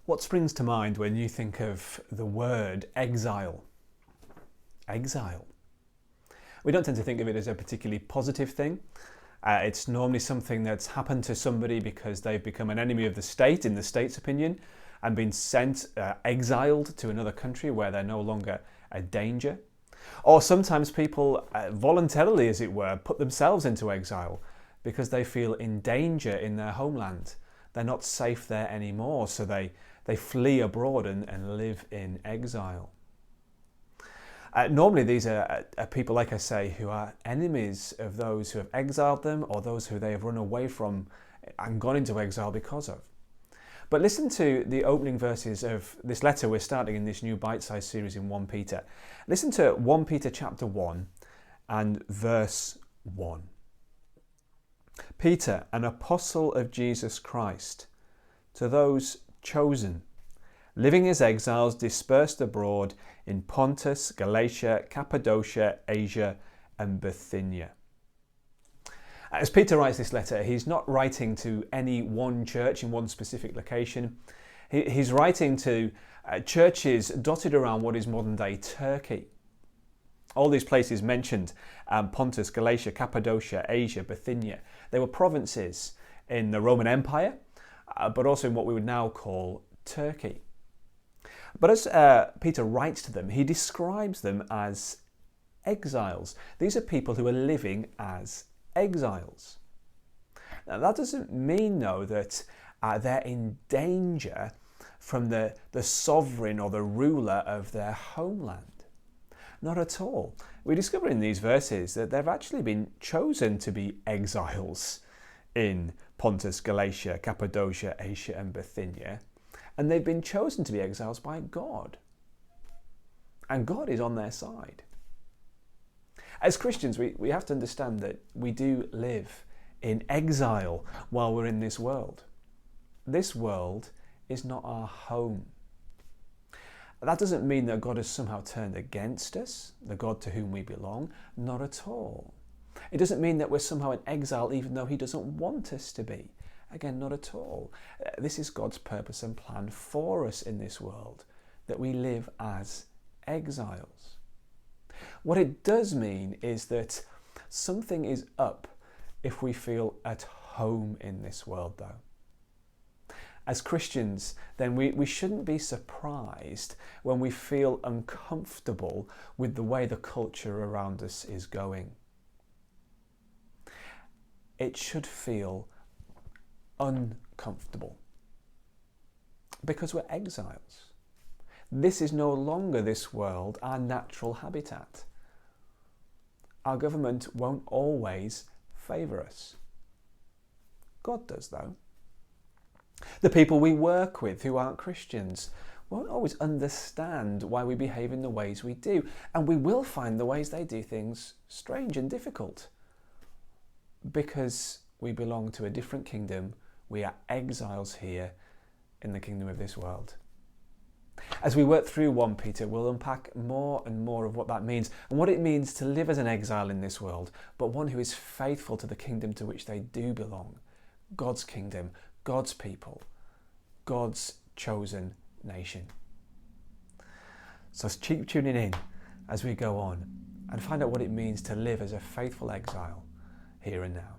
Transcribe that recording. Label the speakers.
Speaker 1: What springs to mind when you think of the word exile? Exile. We don't tend to think of it as a particularly positive thing. It's normally something that's happened to somebody because they've become an enemy of the state, in the state's opinion, and been sent, exiled to another country where they're no longer a danger. Or sometimes people voluntarily, as it were, put themselves into exile because they feel in danger in their homeland. They're not safe there anymore, so they flee abroad and live in exile. Normally these are people, like I say, who are enemies of those who have exiled them or those who they have run away from and gone into exile because of. But listen to the opening verses of this letter we're starting in this new bite-sized series in 1 Peter. Listen to 1 Peter chapter 1 and verse 1. Peter, an apostle of Jesus Christ, to those chosen, living as exiles dispersed abroad in Pontus, Galatia, Cappadocia, Asia and Bithynia. As Peter writes this letter, he's not writing to any one church in one specific location. He's writing to churches dotted around what is modern-day Turkey. All these places mentioned, Pontus, Galatia, Cappadocia, Asia, Bithynia, they were provinces in the Roman Empire, but also in what we would now call Turkey. But as Peter writes to them, he describes them as exiles. These are people who are living as exiles. Now that doesn't mean, though, that they're in danger from the sovereign or the ruler of their homeland. Not at all. We discover in these verses that they've actually been chosen to be exiles in Pontus, Galatia, Cappadocia, Asia and Bithynia. And they've been chosen to be exiles by God. And God is on their side. As Christians, we have to understand that we do live in exile while we're in this world. This world is not our home. That doesn't mean that God has somehow turned against us, the God to whom we belong. Not at all. It doesn't mean that we're somehow in exile even though he doesn't want us to be. Again, not at all. This is God's purpose and plan for us in this world, that we live as exiles. What it does mean is that something is up if we feel at home in this world, though. As Christians, then we shouldn't be surprised when we feel uncomfortable with the way the culture around us is going. It should feel uncomfortable because we're exiles. This is no longer this world, our natural habitat. Our government won't always favour us. God does, though. The people we work with who aren't Christians won't always understand why we behave in the ways we do, and we will find the ways they do things strange and difficult. Because we belong to a different kingdom, we are exiles here in the kingdom of this world. As we work through 1 Peter, we'll unpack more and more of what that means and what it means to live as an exile in this world, but one who is faithful to the kingdom to which they do belong. God's kingdom, God's people, God's chosen nation. So keep tuning in as we go on and find out what it means to live as a faithful exile here and now.